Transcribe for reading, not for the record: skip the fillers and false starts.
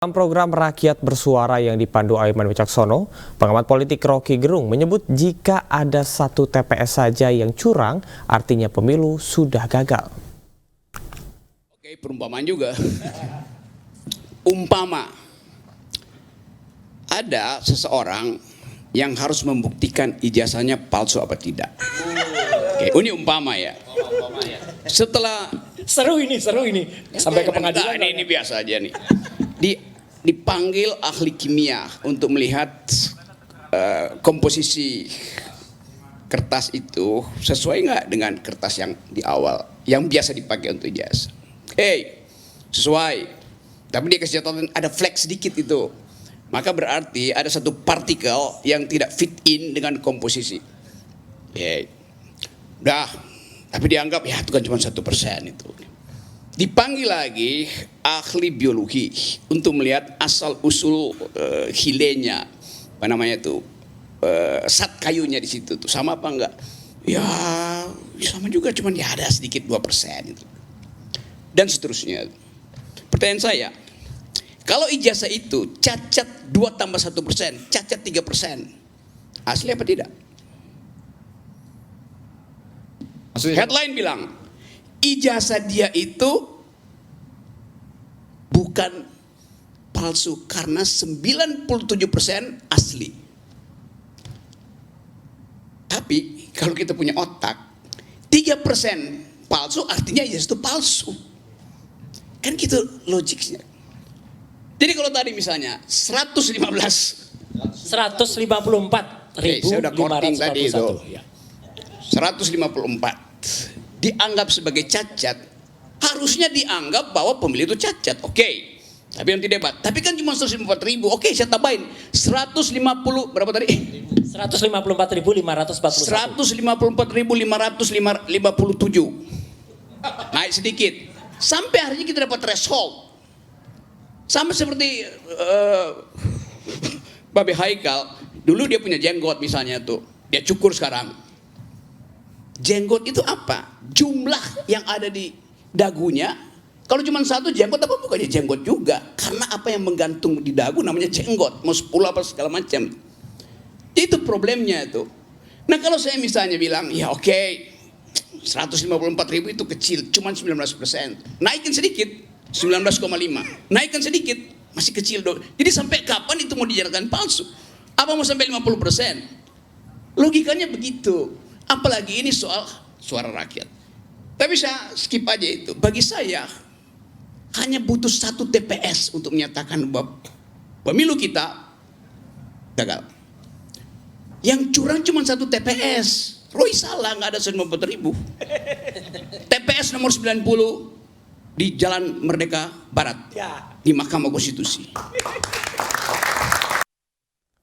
Dalam program Rakyat Bersuara yang dipandu Aiman Wicaksono, pengamat politik Rocky Gerung menyebut jika ada satu TPS saja yang curang, artinya pemilu sudah gagal. Oke, perumpamaan juga. Umpama ada seseorang yang harus membuktikan ijazahnya palsu apa tidak. Oke, ini umpama ya. Setelah Seru ini sampai ke pengadilan. ini biasa aja nih. Dipanggil ahli kimia untuk melihat komposisi kertas itu sesuai nggak dengan kertas yang di awal yang biasa dipakai untuk ijazah. Sesuai, tapi dia kasih catatan ada flek sedikit itu, maka berarti ada satu partikel yang tidak fit in dengan komposisi. Udah, tapi dianggap ya itu kan cuma 1% itu. Dipanggil lagi ahli biologi untuk melihat asal usul hilenya, apa namanya itu, zat kayunya di situ tuh sama apa enggak? Ya sama juga, cuman ya ada sedikit 2% itu. Dan seterusnya. Pertanyaan saya, kalau ijazah itu cacat 2 tambah 1%, cacat 3%, asli apa tidak? Headline bilang ijazah dia itu bukan palsu karena 97% asli. Tapi kalau kita punya otak, 3% palsu artinya ijazah itu palsu. Kan gitu logiknya. Jadi kalau tadi misalnya 154.541. Saya udah korting tadi itu. 154 dianggap sebagai cacat, harusnya dianggap bahwa pemilih itu cacat. Oke. Tapi nanti debat. Tapi kan cuma 154.000. Oke, saya tambahin 150 berapa tadi? 154.541. 154.557. Naik sedikit. Sampai hari ini kita dapat threshold. Sama seperti Babe Haikal, dulu dia punya jenggot misalnya tuh. Dia cukur sekarang. Jenggot itu apa? Jumlah yang ada di dagunya. Kalau cuma satu jenggot apa bukannya jenggot juga? Karena apa yang menggantung di dagu namanya jenggot. Mau 10 apa segala macam. Itu problemnya itu. Nah kalau saya misalnya bilang, ya oke, 154.000 itu kecil, cuma 19%. Naikin sedikit, 19,5. Naikin sedikit, masih kecil dong. Jadi sampai kapan itu mau dijadikan palsu? Apa mau sampai 50%? Logikanya begitu. Apalagi ini soal suara rakyat. Tapi saya skip aja itu. Bagi saya hanya butuh satu TPS untuk menyatakan bahwa pemilu kita gagal. Yang curang cuma satu TPS. Roy salah, nggak ada 154.000. TPS nomor 90 di Jalan Merdeka Barat di Mahkamah Konstitusi.